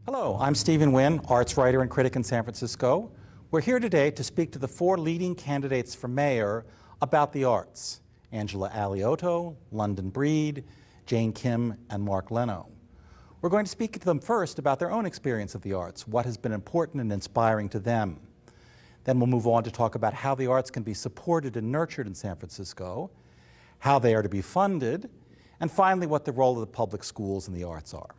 Hello, I'm Stephen Wynn, arts writer and critic in San Francisco. We're here today to speak to the four leading candidates for mayor about the arts: Angela Alioto, London Breed, Jane Kim, and Mark Leno. We're going to speak to them first about their own experience of the arts, what has been important and inspiring to them. Then we'll move on to talk about how the arts can be supported and nurtured in San Francisco, how they are to be funded, and finally what the role of the public schools in the arts are.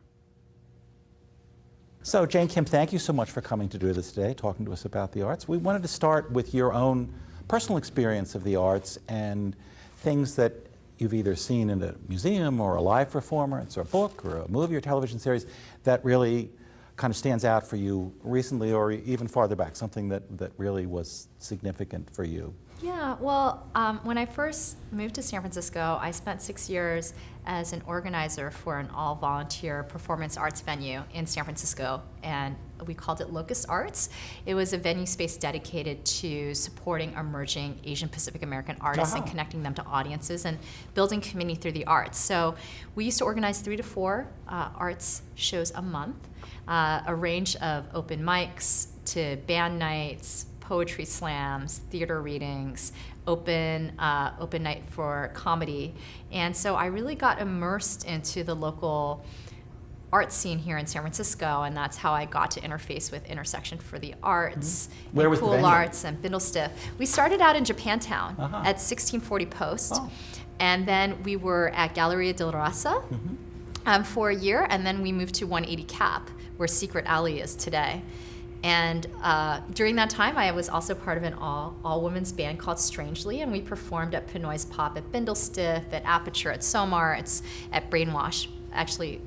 So Jane Kim, thank you so much for coming to do this today, talking to us about the arts. We wanted to start with your own personal experience of the arts and things that you've either seen in a museum or a live performance or a book or a movie or television series that really kind of stands out for you recently or even farther back, something that really was significant for you. Yeah, well, when I first moved to San Francisco, I spent 6 years as an organizer for an all-volunteer performance arts venue in San Francisco, and we called it Locust Arts. It was a venue space dedicated to supporting emerging Asian Pacific American artists and connecting them to audiences and building community through the arts. So we used to organize 3 to 4 arts shows a month, a range of open mics to band nights, poetry slams, theater readings, open night for comedy. And so I really got immersed into the local art scene here in San Francisco, and that's how I got to interface with Intersection for the Arts, Where was the Cool venue? Arts, and Bindlestiff. We started out in Japantown at 1640 Post, and then we were at Galleria del Raza for a year, and then we moved to 180 Cap, where Secret Alley is today. And during that time, I was also part of an all-women's band called Strangely, and we performed at Pinoy's Pop at Bindlestiff, at Aperture, at Somar, at Brainwash, actually,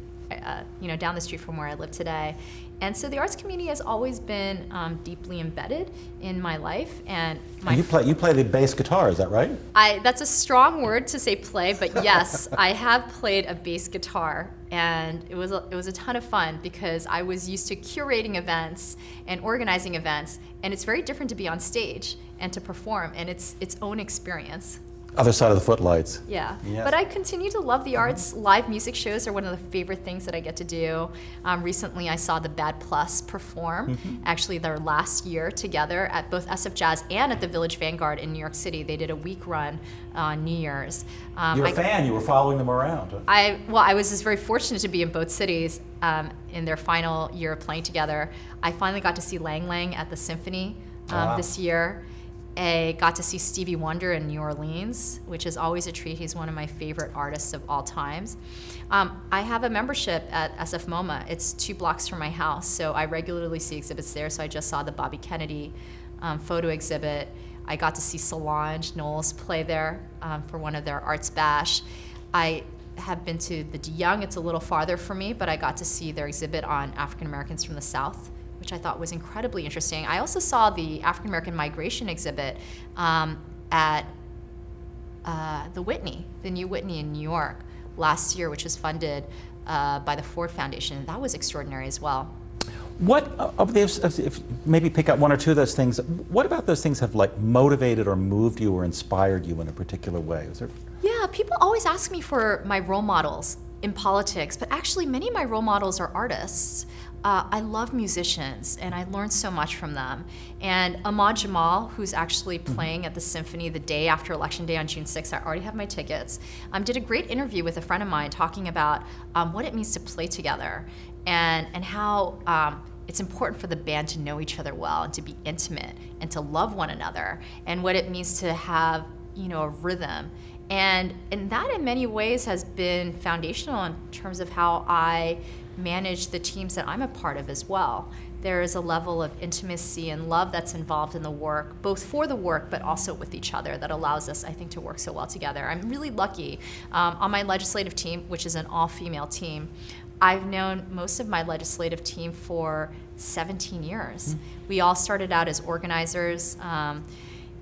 down the street from where I live today. And so the arts community has always been deeply embedded in my life. And You play the bass guitar, is that right? That's a strong word to say play, but yes, I have played a bass guitar, and it was a ton of fun because I was used to curating events and organizing events, and it's very different to be on stage and to perform, and it's its own experience. Other side of the footlights. Yeah, Yes. but I continue to love the arts. Live music shows are one of the favorite things that I get to do. Recently, I saw the Bad Plus perform, actually their last year together at both SF Jazz and at the Village Vanguard in New York City. They did a week run on New Year's. You're a fan, you were following them around. I was just very fortunate to be in both cities in their final year of playing together. I finally got to see Lang Lang at the Symphony this year. I got to see Stevie Wonder in New Orleans, which is always a treat. He's one of my favorite artists of all times. I have a membership at SF MoMA. It's 2 blocks from my house, so I regularly see exhibits there. So I just saw the Bobby Kennedy photo exhibit. I got to see Solange Knowles play there for one of their Arts Bash. I have been to the DeYoung. It's a little farther for me, but I got to see their exhibit on African Americans from the South, which I thought was incredibly interesting. I also saw the African American migration exhibit at the Whitney, the new Whitney in New York last year, which was funded by the Ford Foundation. That was extraordinary as well. What of those, if maybe pick out 1 or 2 of those things, what about those things have motivated or moved you or inspired you in a particular way? Yeah, people always ask me for my role models in politics, but actually many of my role models are artists. I love musicians, and I learned so much from them. And Ahmad Jamal, who's actually playing at the Symphony the day after Election Day on June 6th, I already have my tickets, did a great interview with a friend of mine talking about what it means to play together and how it's important for the band to know each other well and to be intimate and to love one another, and what it means to have a rhythm. And that in many ways has been foundational in terms of how I manage the teams that I'm a part of as well. There is a level of intimacy and love that's involved in the work, both for the work but also with each other, that allows us, I think, to work so well together. I'm really lucky. On my legislative team, which is an all-female team, I've known most of my legislative team for 17 years. We all started out as organizers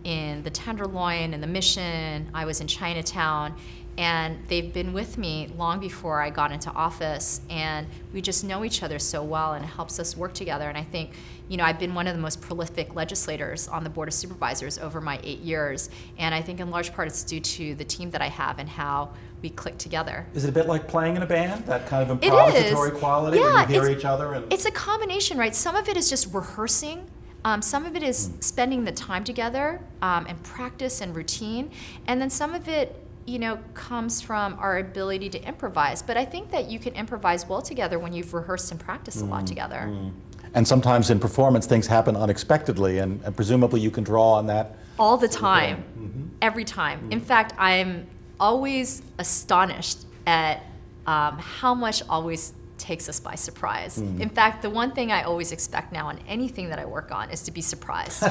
in the Tenderloin and the Mission. I was in Chinatown. And they've been with me long before I got into office, and we just know each other so well, and it helps us work together. And I think, I've been one of the most prolific legislators on the Board of Supervisors over my 8 years, and I think in large part it's due to the team that I have and how we click together. Is it a bit like playing in a band, that kind of improvisatory quality where you hear each other? It's a combination, right? Some of it is just rehearsing. Some of it is spending the time together and practice and routine, and then some of it comes from our ability to improvise. But I think that you can improvise well together when you've rehearsed and practiced a lot together. And sometimes in performance, things happen unexpectedly, and presumably you can draw on that. All the time, every time. In fact, I'm always astonished at how much always takes us by surprise. In fact, the one thing I always expect now on anything that I work on is to be surprised.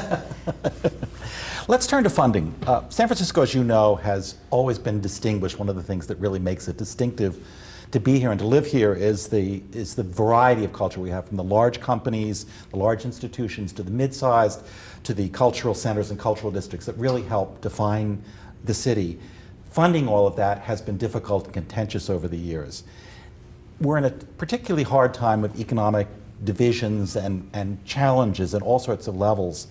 Let's turn to funding. San Francisco, as you know, has always been distinguished. One of the things that really makes it distinctive to be here and to live here is the variety of culture we have, from the large companies, the large institutions, to the mid-sized, to the cultural centers and cultural districts that really help define the city. Funding all of that has been difficult and contentious over the years. We're in a particularly hard time with economic divisions and challenges at all sorts of levels.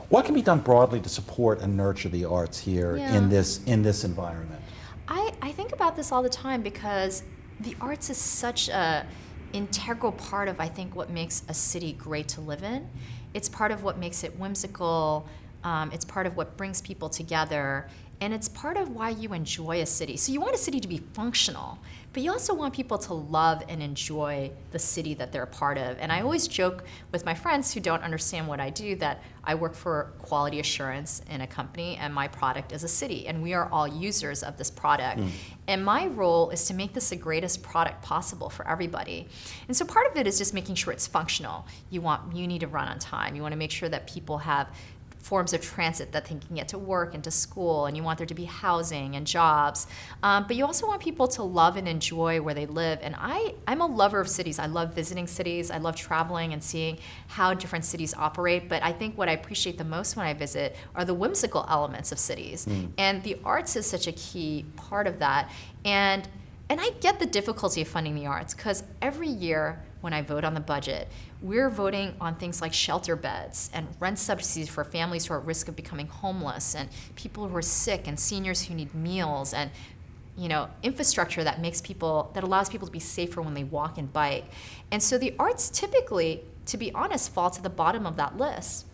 What can be done broadly to support and nurture the arts here in this environment? I think about this all the time because the arts is such a integral part of, I think, what makes a city great to live in. It's part of what makes it whimsical. It's part of what brings people together. And it's part of why you enjoy a city. So you want a city to be functional, but you also want people to love and enjoy the city that they're a part of. And I always joke with my friends who don't understand what I do that I work for quality assurance in a company, and my product is a city, and we are all users of this product. And my role is to make this the greatest product possible for everybody. And so part of it is just making sure it's functional. You need to run on time. You want to make sure that people have forms of transit that they can get to work and to school, and you want there to be housing and jobs. But you also want people to love and enjoy where they live. And I'm a lover of cities. I love visiting cities. I love traveling and seeing how different cities operate. But I think what I appreciate the most when I visit are the whimsical elements of cities. And the arts is such a key part of that. And I get the difficulty of funding the arts, because every year when I vote on the budget, we're voting on things like shelter beds and rent subsidies for families who are at risk of becoming homeless, and people who are sick, and seniors who need meals, and infrastructure that allows people to be safer when they walk and bike. And so the arts typically, to be honest, fall to the bottom of that list.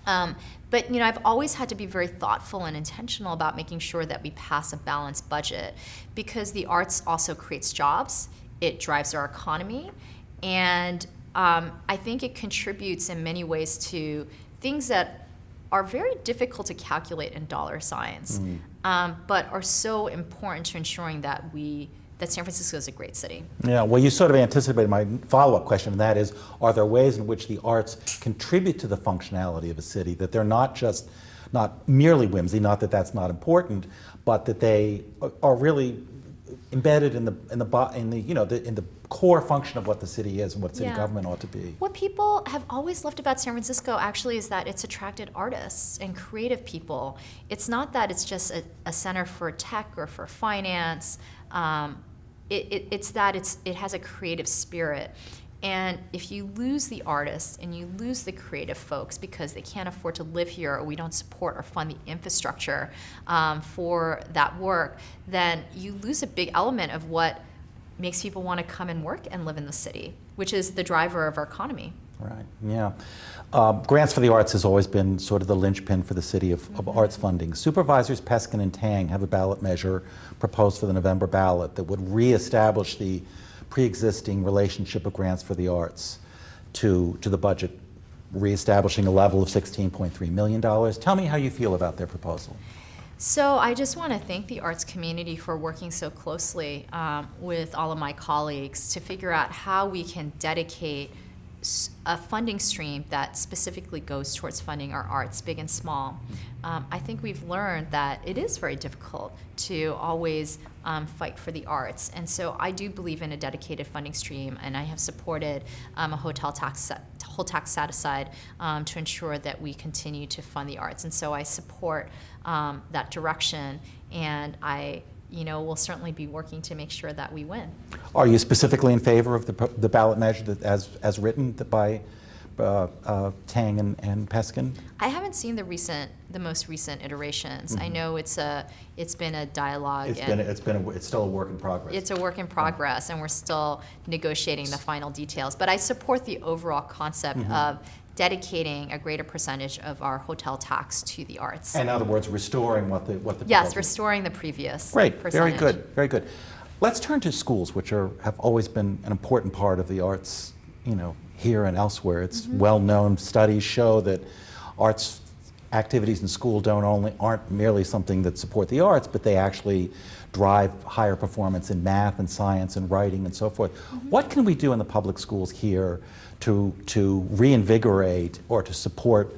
But I've always had to be very thoughtful and intentional about making sure that we pass a balanced budget, because the arts also creates jobs, it drives our economy, and I think it contributes in many ways to things that are very difficult to calculate in dollar signs, but are so important to ensuring that San Francisco is a great city. Yeah, well, you sort of anticipated my follow-up question, and that is, are there ways in which the arts contribute to the functionality of a city, that they're not merely whimsy, not that that's not important, but that they are really embedded in the core function of what the city is and what city government ought to be? What people have always loved about San Francisco actually is that it's attracted artists and creative people. It's not that it's just a center for tech or for finance. It's that it has a creative spirit. And if you lose the artists and you lose the creative folks because they can't afford to live here, or we don't support or fund the infrastructure for that work, then you lose a big element of what makes people want to come and work and live in the city, which is the driver of our economy. Right, yeah. Grants for the arts has always been sort of the linchpin for the city of arts funding. Supervisors Peskin and Tang have a ballot measure proposed for the November ballot that would reestablish the pre-existing relationship of grants for the arts to the budget, reestablishing a level of $16.3 million. Tell me how you feel about their proposal. So I just want to thank the arts community for working so closely with all of my colleagues to figure out how we can dedicate a funding stream that specifically goes towards funding our arts, big and small. I think we've learned that it is very difficult to always fight for the arts, and so I do believe in a dedicated funding stream, and I have supported a whole tax set aside to ensure that we continue to fund the arts, and so I support that direction, and I we'll certainly be working to make sure that we win. Are you specifically in favor of the ballot measure that, as written by Tang and Peskin? I haven't seen the most recent iterations. I know it's been a dialogue. It's still a work in progress. It's a work in progress, and we're still negotiating the final details. But I support the overall concept of dedicating a greater percentage of our hotel tax to the arts. In other words, restoring what the yes, restoring the previous Great, percentage. very good, very good. Let's turn to schools, which have always been an important part of the arts, here and elsewhere. It's well-known studies show that arts activities in school aren't merely something that support the arts, but they actually drive higher performance in math and science and writing and so forth. What can we do in the public schools here to reinvigorate or to support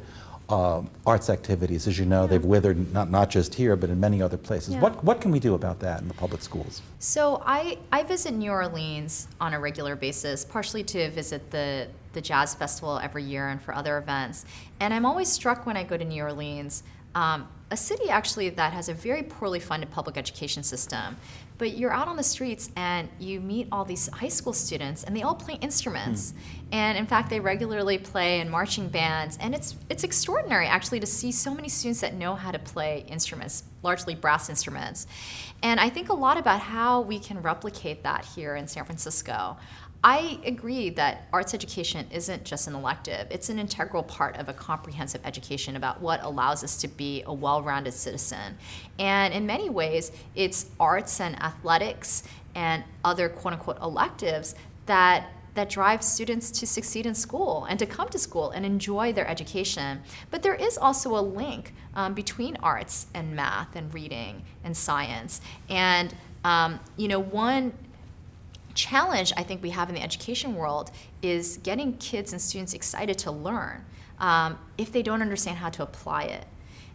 arts activities? As you know, they've withered not just here, but in many other places. Yeah. What can we do about that in the public schools? So I visit New Orleans on a regular basis, partially to visit the Jazz Festival every year and for other events. And I'm always struck when I go to New Orleans, a city actually that has a very poorly funded public education system. But you're out on the streets and you meet all these high school students, and they all play instruments. And in fact, they regularly play in marching bands. And it's extraordinary actually to see so many students that know how to play instruments, largely brass instruments. And I think a lot about how we can replicate that here in San Francisco. I agree that arts education isn't just an elective. It's an integral part of a comprehensive education about what allows us to be a well-rounded citizen. And in many ways, it's arts and athletics and other quote-unquote electives that drive students to succeed in school and to come to school and enjoy their education. But there is also a link between arts and math and reading and science. And one challenge I think we have in the education world is getting kids and students excited to learn if they don't understand how to apply it.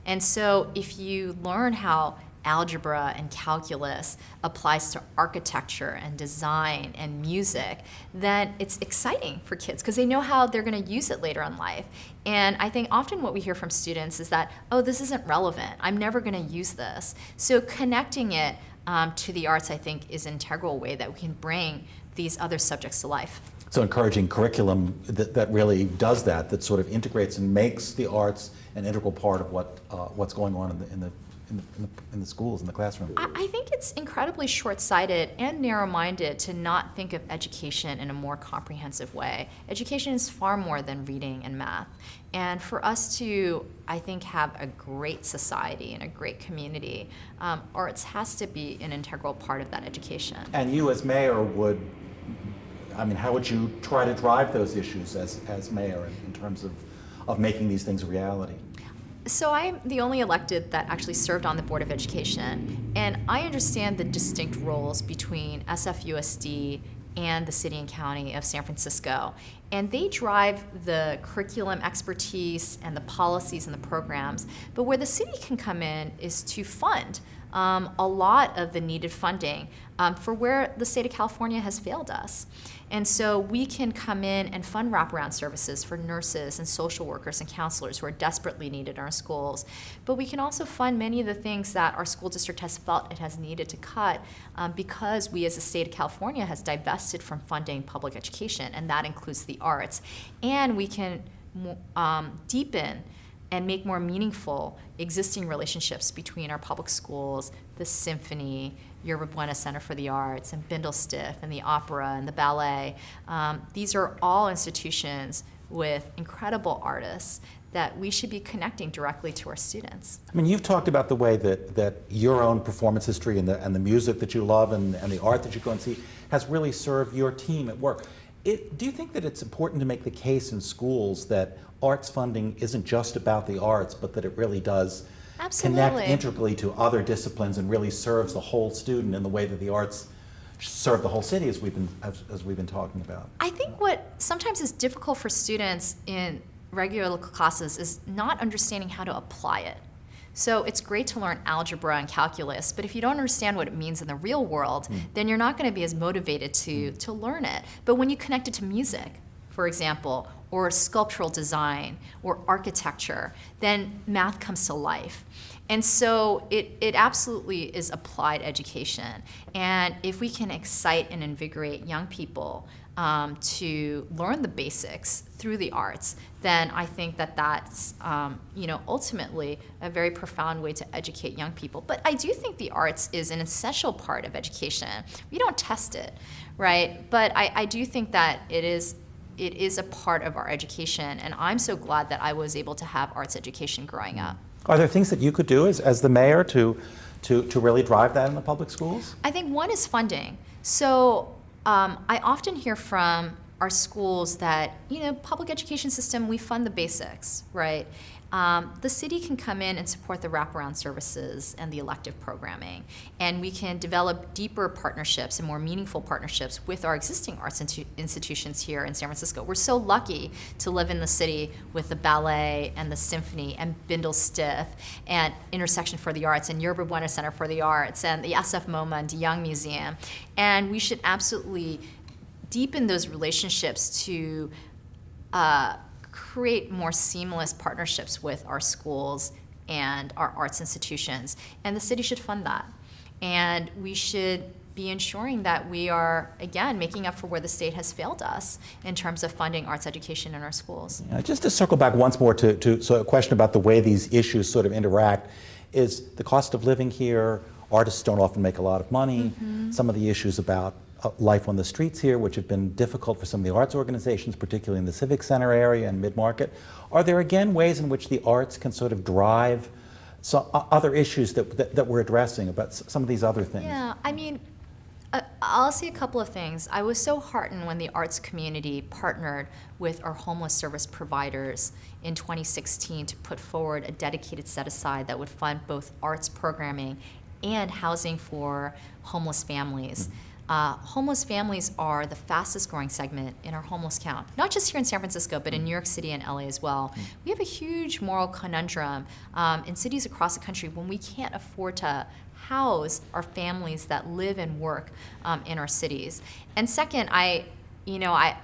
And so if you learn how algebra and calculus applies to architecture and design and music, then it's exciting for kids because they know how they're going to use it later in life. And I think often what we hear from students is that, oh, this isn't relevant. I'm never going to use this. So connecting it to the arts, I think, is an integral way that we can bring these other subjects to life. So encouraging curriculum that really does that sort of integrates and makes the arts an integral part of what's going on in the schools, in the classroom. I think it's incredibly short-sighted and narrow-minded to not think of education in a more comprehensive way. Education is far more than reading and math. And for us to, I think, have a great society and a great community, arts has to be an integral part of that education. And you as mayor how would you try to drive those issues as mayor in terms of making these things a reality? So I'm the only elected that actually served on the Board of Education, and I understand the distinct roles between SFUSD and the City and County of San Francisco. And they drive the curriculum expertise and the policies and the programs. But where the city can come in is to fund a lot of the needed funding for where the state of California has failed us. And so we can come in and fund wraparound services for nurses and social workers and counselors who are desperately needed in our schools. But we can also fund many of the things that our school district has felt it has needed to cut because we as the state of California has divested from funding public education, and that includes the arts. And we can deepen and make more meaningful existing relationships between our public schools, the Symphony, Yerba Buena Center for the Arts, and Bindlestiff, and the opera, and the ballet. These are all institutions with incredible artists that we should be connecting directly to our students. You've talked about the way that your own performance history and the music that you love and the art that you go and see has really served your team at work. Do you think that it's important to make the case in schools that arts funding isn't just about the arts, but that it really does connect integrally to other disciplines and really serves the whole student in the way that the arts serve the whole city, as we've been talking about? I think what sometimes is difficult for students in regular classes is not understanding how to apply it. So it's great to learn algebra and calculus, but if you don't understand what it means in the real world, then you're not going to be as motivated to learn it. But when you connect it to music, for example, or sculptural design or architecture, then math comes to life. And so it absolutely is applied education. And if we can excite and invigorate young people to learn the basics through the arts, then I think that that's ultimately a very profound way to educate young people. But I do think the arts is an essential part of education. We don't test it, right? But I do think that it is a part of our education, and I'm so glad that I was able to have arts education growing up. Are there things that you could do as the mayor to really drive that in the public schools? I think one is funding. So I often hear from our schools that, public education system, we fund the basics, right? The city can come in and support the wraparound services and the elective programming. And we can develop deeper partnerships and more meaningful partnerships with our existing arts institutions here in San Francisco. We're so lucky to live in the city with the ballet and the symphony and Bindle Stiff and Intersection for the Arts and Yerba Buena Center for the Arts and the SF MoMA and DeYoung Museum. And we should absolutely deepen those relationships to create more seamless partnerships with our schools and our arts institutions. And the city should fund that. And we should be ensuring that we are, again, making up for where the state has failed us in terms of funding arts education in our schools. Just to circle back once more to a question about the way these issues sort of interact, is the cost of living here, artists don't often make a lot of money, some of the issues about life on the streets here, which have been difficult for some of the arts organizations, particularly in the Civic Center area and mid-market. Are there, again, ways in which the arts can sort of drive some other issues that we're addressing about some of these other things? Yeah, I mean, I'll say a couple of things. I was so heartened when the arts community partnered with our homeless service providers in 2016 to put forward a dedicated set-aside that would fund both arts programming and housing for homeless families. Homeless families are the fastest growing segment in our homeless count, not just here in San Francisco, but in New York City and LA as well. We have a huge moral conundrum in cities across the country when we can't afford to house our families that live and work in our cities. And second, I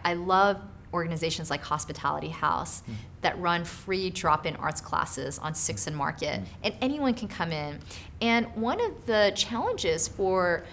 love organizations like Hospitality House that run free drop-in arts classes on 6th and Market, and anyone can come in. And one of the challenges for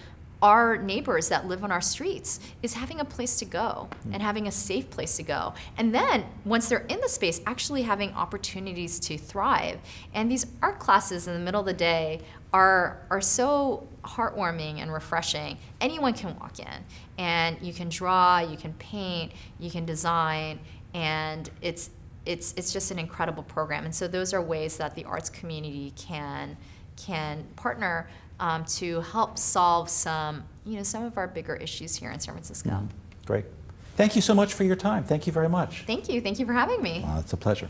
our neighbors that live on our streets is having a place to go and having a safe place to go. And then once they're in the space, actually having opportunities to thrive. And these art classes in the middle of the day are so heartwarming and refreshing. Anyone can walk in and you can draw, you can paint, you can design, and it's just an incredible program. And so those are ways that the arts community can partner to help solve some of our bigger issues here in San Francisco. Great. Thank you so much for your time. Thank you very much. Thank you. Thank you for having me. It's a pleasure.